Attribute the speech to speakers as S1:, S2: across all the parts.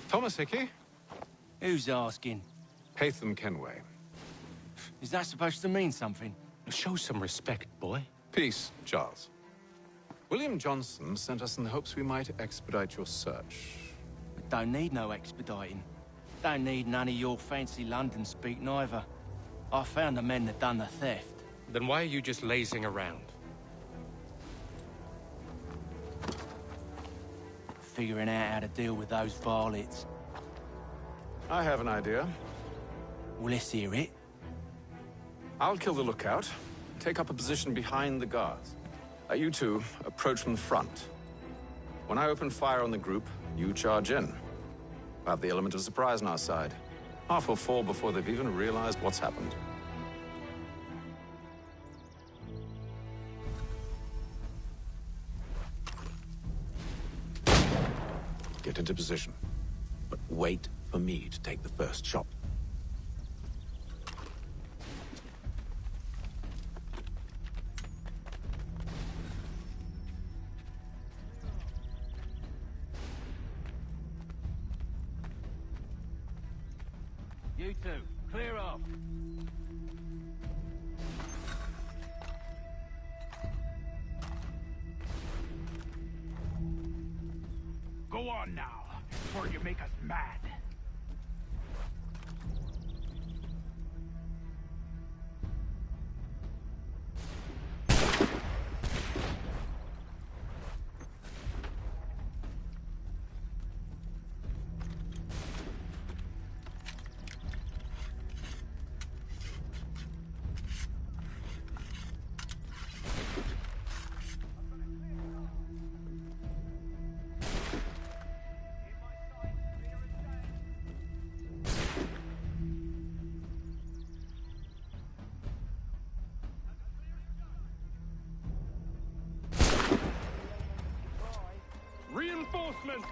S1: Thomas Hickey?
S2: Who's asking?
S1: Haytham Kenway.
S2: Is that supposed to mean something?
S3: Show some respect, boy.
S1: Peace, Charles. William Johnson sent us in the hopes we might expedite your search.
S2: We don't need no expediting. Don't need none of your fancy London speak neither. I found the men that done the theft.
S3: Then why are you just lazing around?
S2: Figuring out how to deal with those varlets.
S1: I have an idea.
S2: Well, let's hear it.
S1: I'll kill the lookout, take up a position behind the guards. You two approach from the front. When I open fire on the group, you charge in. We'll have the element of surprise on our side. Half will fall before they've even realized what's happened. Get into position, but wait for me to take the first shot.
S2: You two, clear off.
S4: Go on now, before you make us mad.
S3: Reinforcements!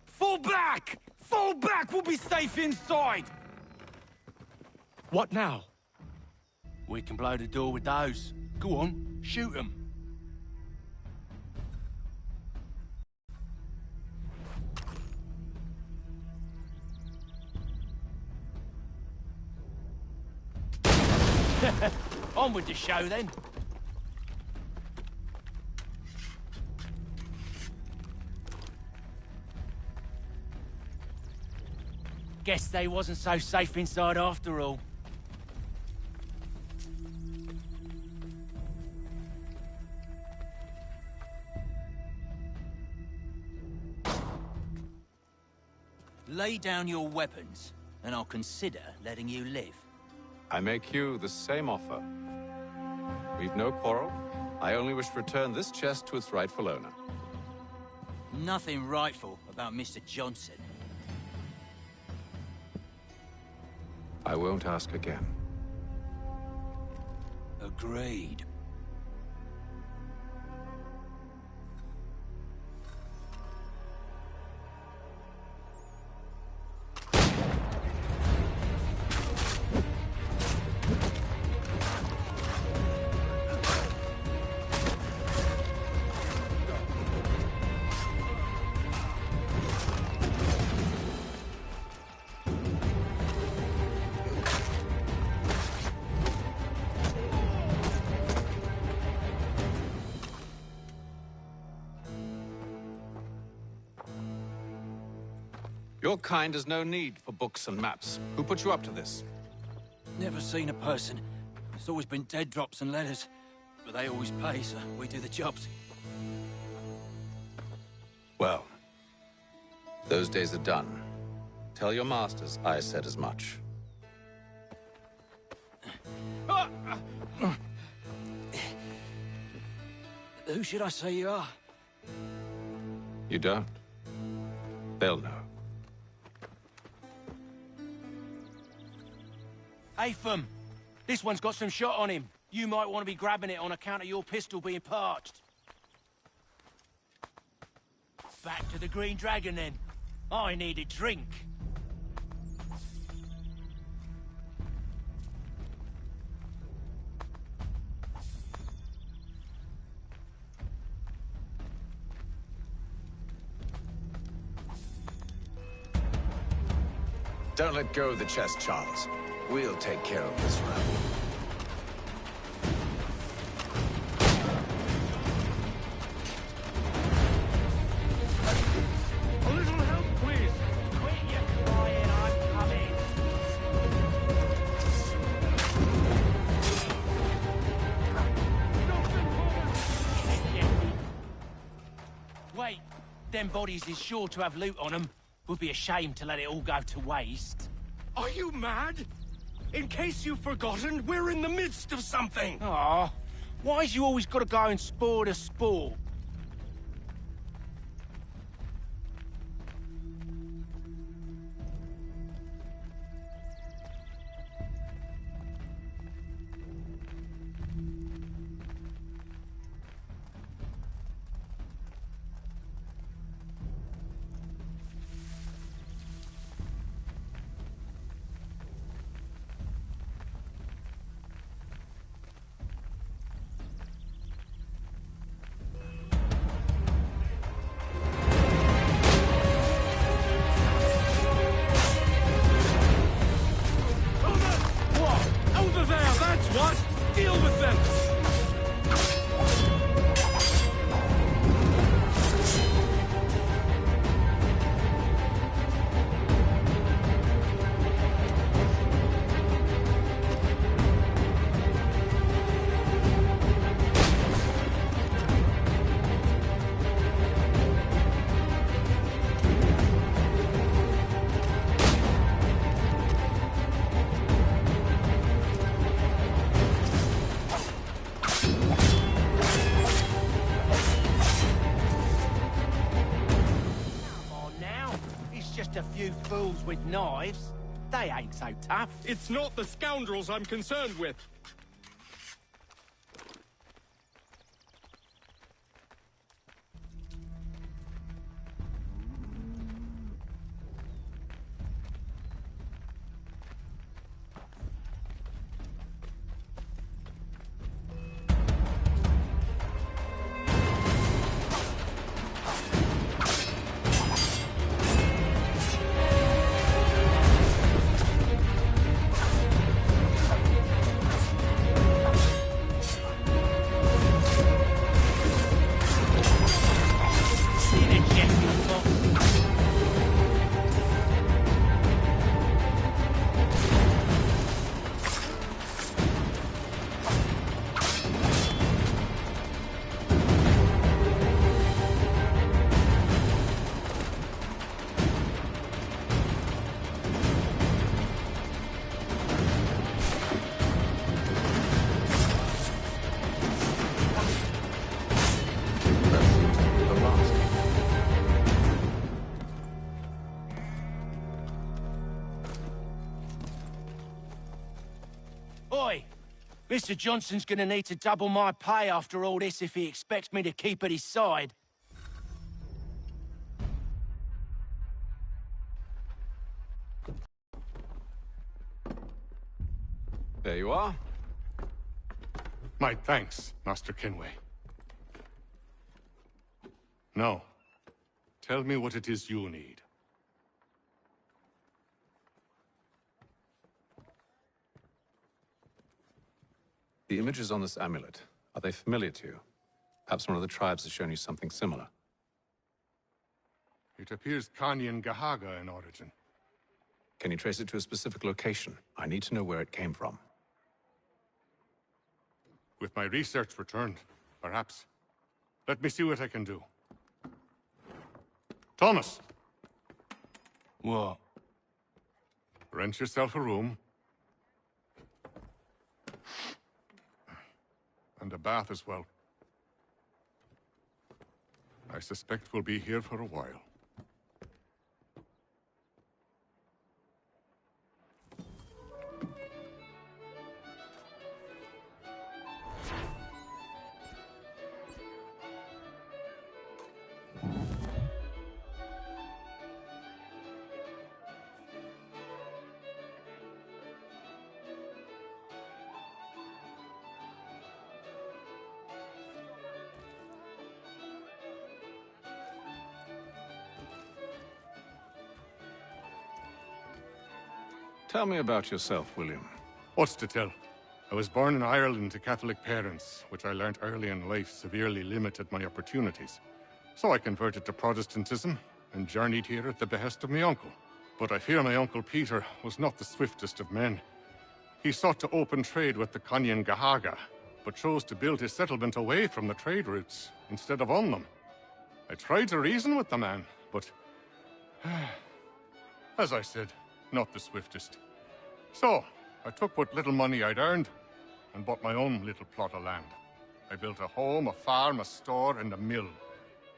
S2: Fall back! Fall back! We'll be safe inside!
S3: What now?
S2: We can blow the door with those. Go on, shoot them. On with the show, then. Guess they wasn't so safe inside after all.
S5: lay down your weapons, and I'll consider letting you live.
S1: I make you the same offer. We've no quarrel. I only wish to return this chest to its rightful owner.
S5: Nothing rightful about Mr. Johnson.
S1: I won't ask again.
S5: Agreed.
S1: Your kind has no need for books and maps. Who put you up to this?
S5: Never seen a person. It's always been dead drops and letters. But they always pay, so we do the jobs.
S1: Well, those days are done. Tell your masters I said as much.
S5: Who should I say you are?
S1: You don't? They'll know.
S2: Atham, this one's got some shot on him. You might want to be grabbing it on account of your pistol being parched. Back to the Green Dragon, then. I need a drink.
S1: Don't let go of the chest, Charles. We'll take care of this rabble.
S4: A little help, please.
S2: Quit your crying, I'm coming. Wait, them bodies is sure to have loot on them. Would be a shame to let it all go to waste.
S3: Are you mad? In case you've forgotten, we're in the midst of something!
S2: Aw, why's you always gotta go and spoil the sport?
S3: What? Deal with them!
S2: A few fools with knives. They ain't so tough.
S3: It's not the scoundrels I'm concerned with.
S2: Oi! Mr. Johnson's gonna need to double my pay after all this if he expects me to keep at his side.
S1: There you are.
S6: My thanks, Master Kenway. Now, tell me what it is you need.
S1: The images on this amulet, are they familiar to you? Perhaps one of the tribes has shown you something similar.
S6: It appears Kanyan Gahaga in origin.
S1: Can you trace it to a specific location? I need to know where it came from.
S6: With my research returned, perhaps. Let me see what I can do. Thomas!
S2: What?
S6: Rent yourself a room. And a bath as well. I suspect we'll be here for a while.
S1: Tell me about yourself, William.
S6: What's to tell? I was born in Ireland to Catholic parents, which I learnt early in life severely limited my opportunities. So I converted to Protestantism and journeyed here at the behest of my uncle. But I fear my uncle Peter was not the swiftest of men. He sought to open trade with the Kanyan Gahaga, but chose to build his settlement away from the trade routes instead of on them. I tried to reason with the man, but as I said, not the swiftest. So, I took what little money I'd earned and bought my own little plot of land. I built a home, a farm, a store, and a mill.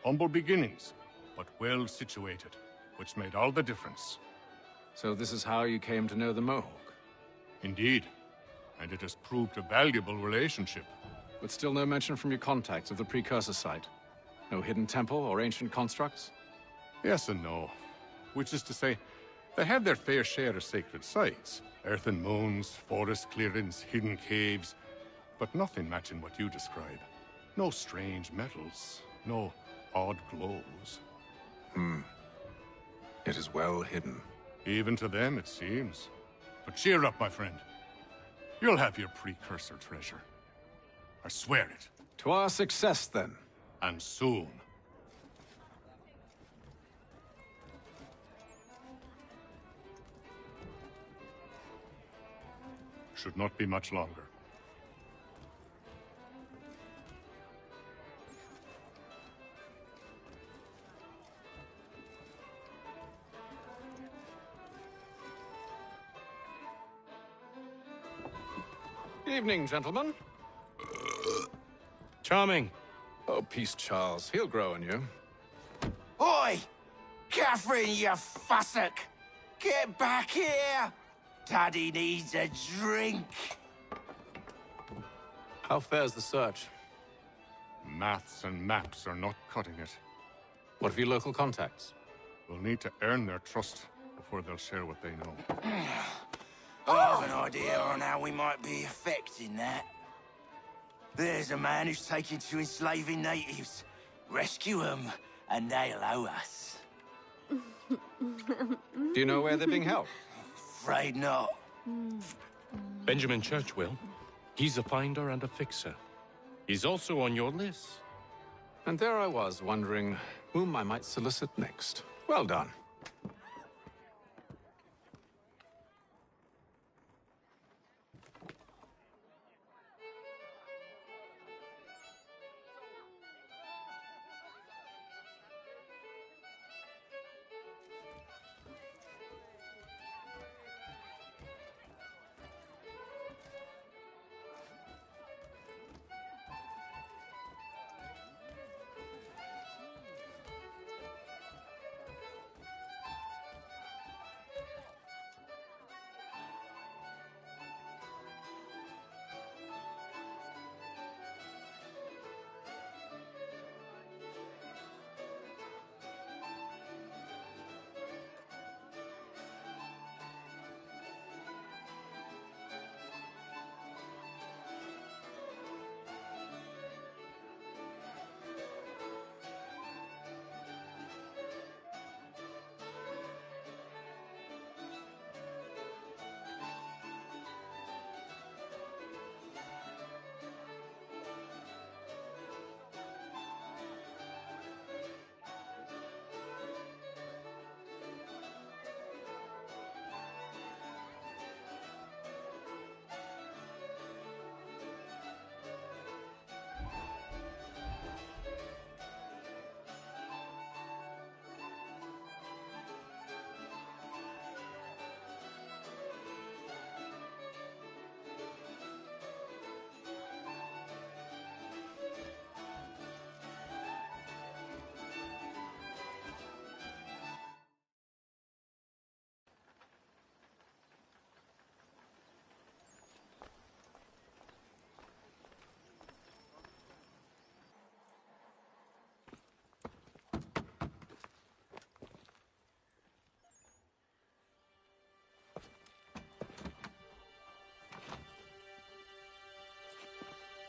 S6: Humble beginnings, but well situated, which made all the difference.
S1: So this is how you came to know the Mohawk?
S6: Indeed, and it has proved a valuable relationship.
S1: But still no mention from your contacts of the precursor site? No hidden temple or ancient constructs?
S6: Yes and no. Which is to say, they had their fair share of sacred sites. Earthen moons, forest clearings, hidden caves. But nothing matching what you describe. No strange metals, no odd glows.
S1: It is well hidden.
S6: Even to them, it seems. But cheer up, my friend. You'll have your precursor treasure. I swear it.
S1: To our success, then.
S6: And soon. Should not be much longer.
S1: Evening, gentlemen.
S3: Charming.
S1: Oh, peace, Charles. He'll grow on you.
S2: Oi! Catherine, you fussock! Get back here! Daddy needs a drink.
S1: How fares the search?
S6: Maths and maps are not cutting it.
S1: What of your local contacts?
S6: We'll need to earn their trust before they'll share what they know.
S2: I have an idea on how we might be affecting that. There's a man who's taken to enslaving natives. Rescue them, and they'll owe us.
S1: Do you know where they're being held?
S2: Afraid not.
S3: Benjamin Churchwill. He's a finder and a fixer. He's also on your list.
S1: And there I was, wondering whom I might solicit next. Well done.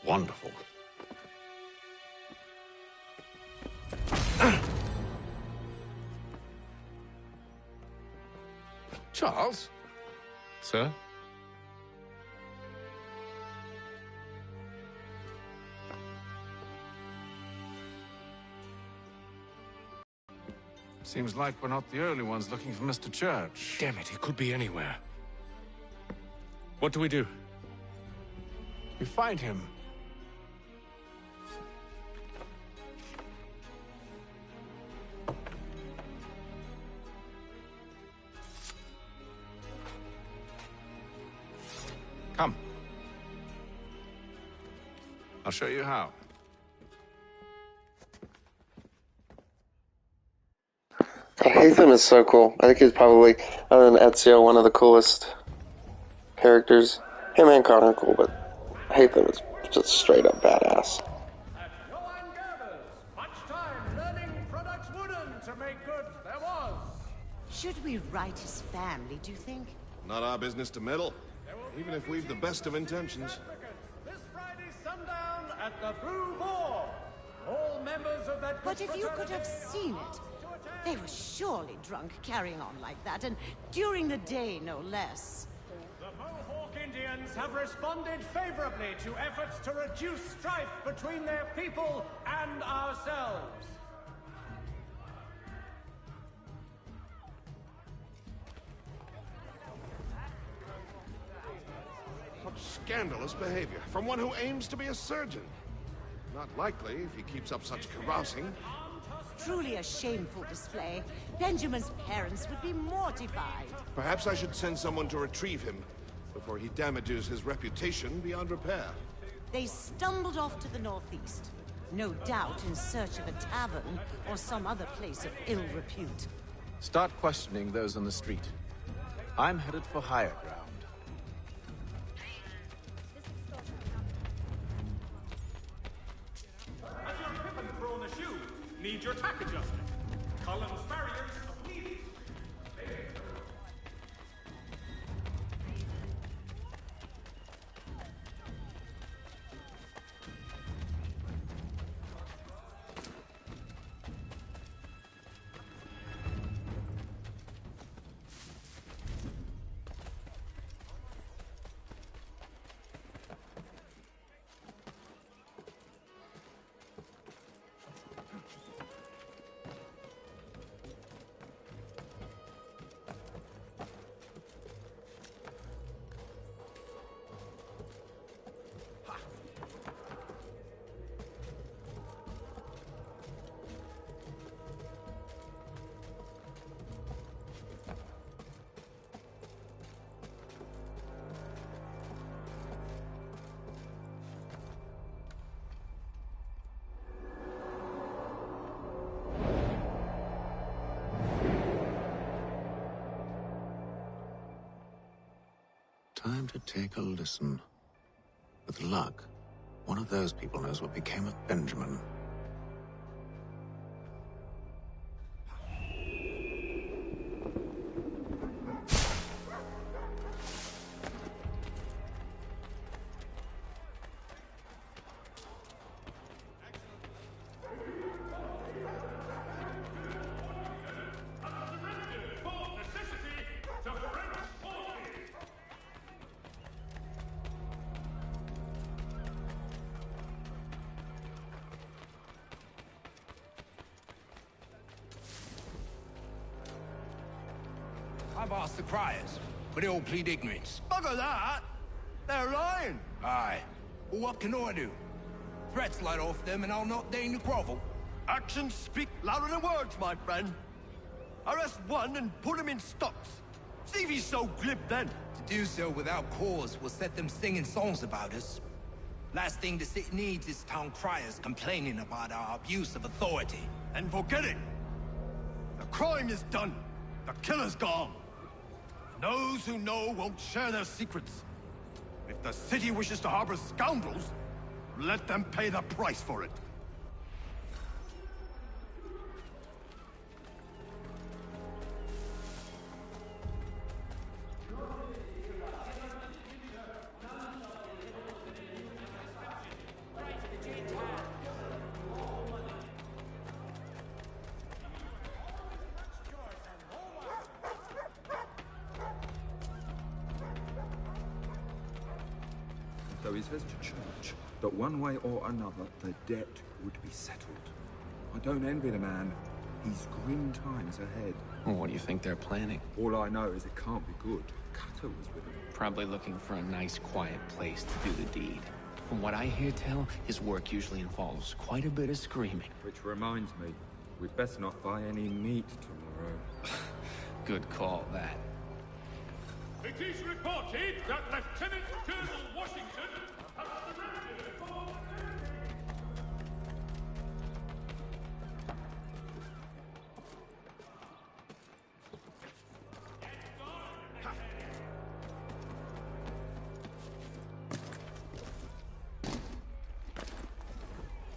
S1: Wonderful. Charles?
S3: Sir?
S1: Seems like we're not the only ones looking for Mr. Church.
S3: Damn it, he could be anywhere. What do we do?
S1: We find him. Come. I'll show you how.
S7: Hatham is so cool. I think he's probably, other than Ezio, one of the coolest characters. Him and Connor are cool, but Hatham is just straight up badass.
S8: Should we write his family, do you think?
S9: Not our business to meddle, even if we've the best of intentions.
S10: This Friday sundown at the Blue Boar. All members of that.
S8: But if you could have seen it, they were surely drunk carrying on like that, and during the day, no less.
S10: The Mohawk Indians have responded favorably to efforts to reduce strife between their people and ourselves.
S9: What scandalous behavior from one who aims to be a surgeon. Not likely if he keeps up such carousing.
S8: Truly a shameful display. Benjamin's parents would be mortified.
S9: Perhaps I should send someone to retrieve him before he damages his reputation beyond repair.
S8: They stumbled off to the northeast, no doubt in search of a tavern or some other place of ill repute.
S1: Start questioning those on the street. I'm headed for higher ground.
S10: Have your pippin thrown a shoe? Need your tack adjusted? Collins Farriers of Leeds.
S1: Time to take a listen. With luck, one of those people knows what became of Benjamin.
S2: I've asked the criers, but they all plead ignorance.
S11: Bugger that! They're lying!
S2: Aye. Well, what can I do? Threats light off them and I'll not deign to grovel.
S11: Actions speak louder than words, my friend. Arrest one and put him in stocks. See if he's so glib then.
S2: To do so without cause will set them singing songs about us. Last thing the city needs is town criers complaining about our abuse of authority.
S11: And forget it! The crime is done. The killer's gone. Those who know won't share their secrets. If the city wishes to harbor scoundrels, let them pay the price for it.
S12: though he says to church that one way or another the debt would be settled. I don't envy the man. He's grim times ahead.
S1: Well, what do you think they're planning?
S12: All I know is it can't be good. Cutter was with him.
S13: Probably looking for a nice, quiet place to do the deed. From what I hear tell, his work usually involves quite a bit of screaming.
S12: Which reminds me, we'd best not buy any meat tomorrow.
S13: Good call, that.
S10: It is reported that Lieutenant Colonel Washington has surrendered for...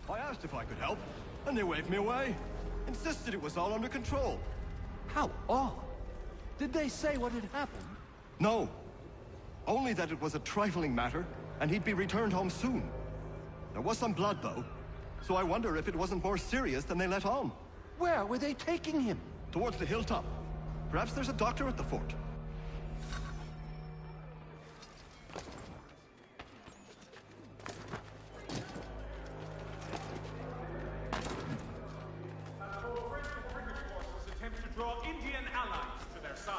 S11: I asked if I could help, and they waved me away. Insisted it was all under control.
S5: How odd. Did they say what had happened?
S11: No. Only that it was a trifling matter, and he'd be returned home soon. There was some blood, though, so I wonder if it wasn't more serious than they let on.
S5: Where were they taking him?
S11: Towards the hilltop. Perhaps there's a doctor at the fort.
S10: attempt to draw Indian allies to their side.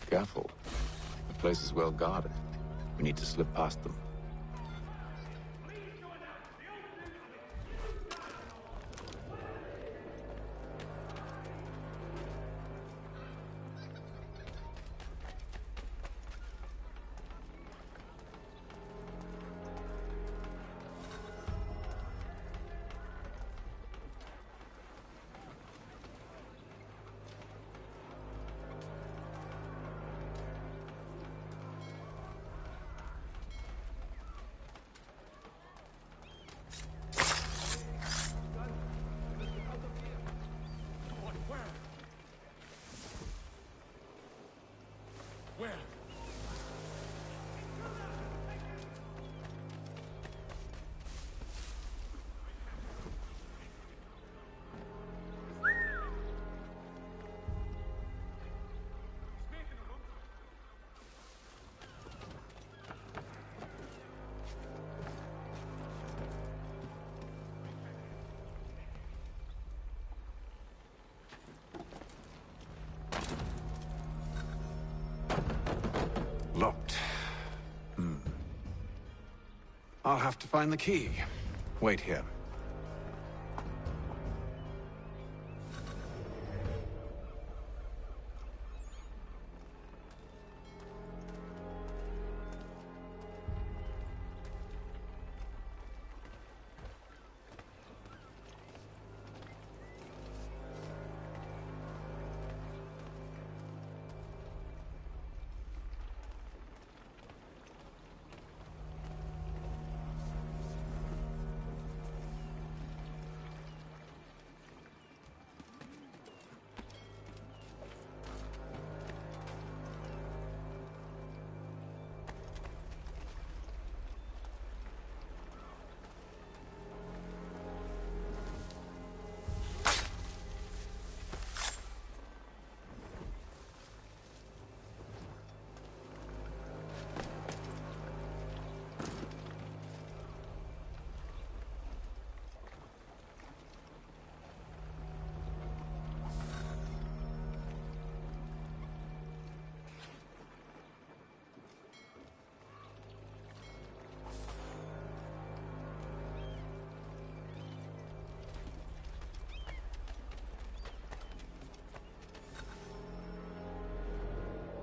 S1: Careful. The place is well guarded. We need to slip past them.
S10: Where?
S1: Locked. I'll have to find the key. Wait here.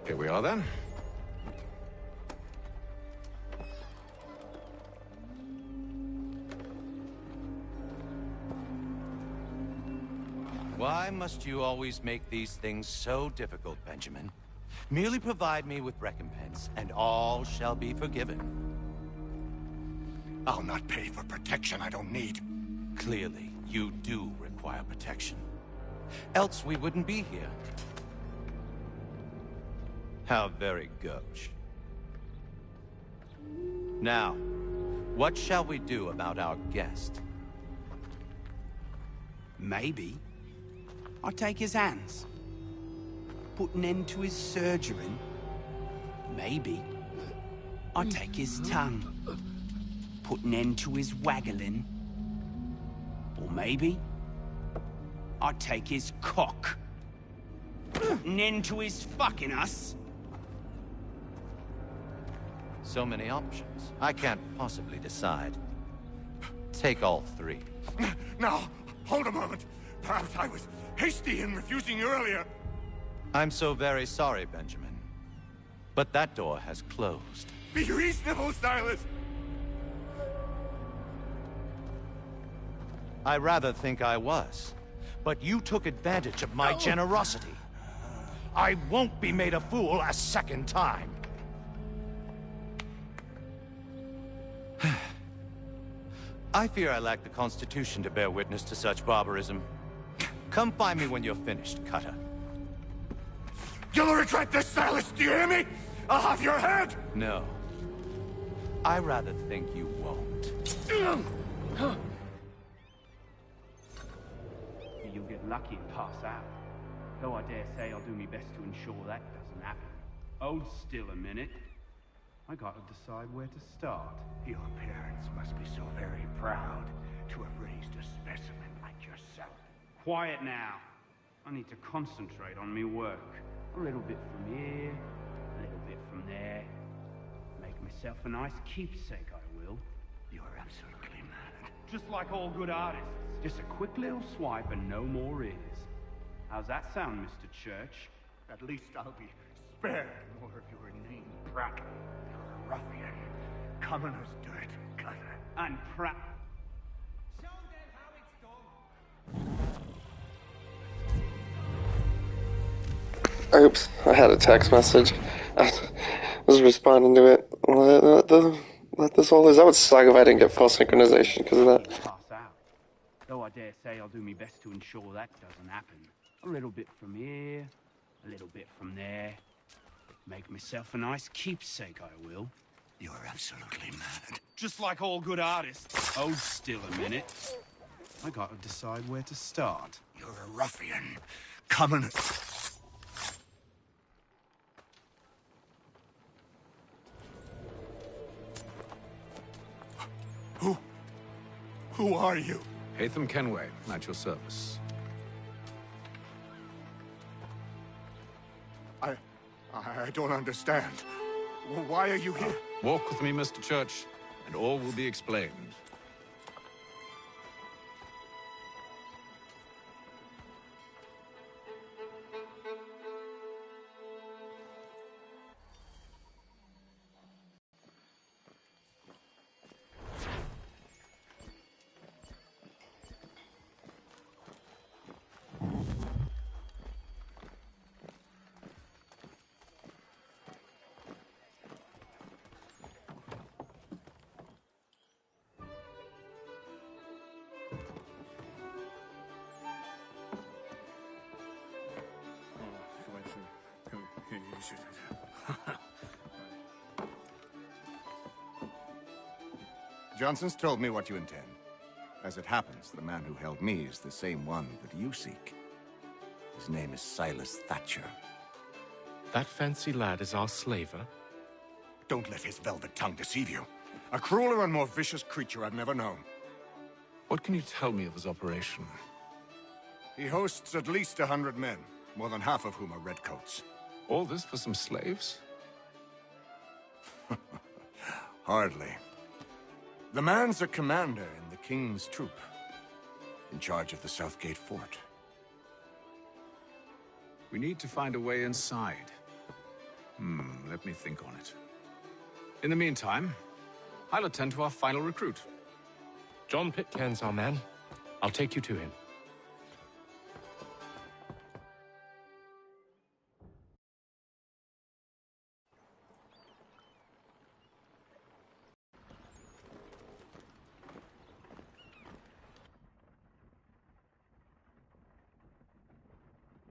S1: Here we are then.
S14: Why must you always make these things so difficult, Benjamin? Merely provide me with recompense, and all shall be forgiven.
S6: I'll not pay for protection I don't need.
S14: Clearly, you do require protection. Else we wouldn't be here. How very gauche. Now, what shall we do about our guest?
S15: Maybe I take his hands, put an end to his surgering. Maybe I take his tongue, put an end to his waggling. Or maybe I take his cock, put an end to his fucking us.
S14: So many options. I can't possibly decide. Take all three.
S11: Now, hold a moment. Perhaps I was hasty in refusing you earlier.
S14: I'm so very sorry, Benjamin. But that door has closed.
S11: Be reasonable, Silas.
S14: I rather think I was. But you took advantage of my generosity. I won't be made a fool a second time. I fear I lack the constitution to bear witness to such barbarism. Come find me when you're finished, Cutter.
S11: You'll regret this, Silas, do you hear me? I'll have your head!
S14: No. I rather think you won't.
S10: You'll get lucky and pass out. Though I dare say I'll do my best to ensure that doesn't happen. Hold still a minute. I gotta decide where to start.
S4: Your parents must be so very proud to have raised a specimen like yourself.
S10: Quiet now. I need to concentrate on me work. A little bit from here, a little bit from there. Make myself a nice keepsake, I will.
S4: You're absolutely mad.
S10: Just like all good artists. Just a quick little swipe and no more is. How's that sound, Mr. Church?
S4: At least I'll be spared more of your inane prattle. You're a ruffian. Commoner's dirt, Cutter.
S10: And Pratt.
S7: Oops, I had a text message. I was responding to it. Let this all. That would suck if I didn't get full synchronization because of that.
S10: Pass out. Though I dare say I'll do my best to ensure that doesn't happen. A little bit from here, a little bit from there. Make myself a nice keepsake, I will.
S4: You're absolutely mad.
S10: Just like all good artists. Hold still a minute. I gotta decide where to start.
S4: You're a ruffian. Commoner.
S11: Who are you?
S1: Hatham Kenway, at your service.
S11: I don't understand. Why are you here?
S1: Walk with me, Mr. Church, and all will be explained.
S16: Johnson's told me what you intend. As it happens, the man who held me is the same one that you seek. His name is Silas Thatcher.
S3: That fancy lad is our slaver?
S11: Don't let his velvet tongue deceive you. A crueler and more vicious creature I've never known.
S1: What can you tell me of his operation?
S11: He hosts at least 100 men, more than half of whom are redcoats.
S1: All this for some slaves?
S11: Hardly. The man's a commander in the King's troop, in charge of the Southgate Fort.
S1: We need to find a way inside. Let me think on it. In the meantime, I'll attend to our final recruit.
S3: John Pitcairn's our man. I'll take you to him.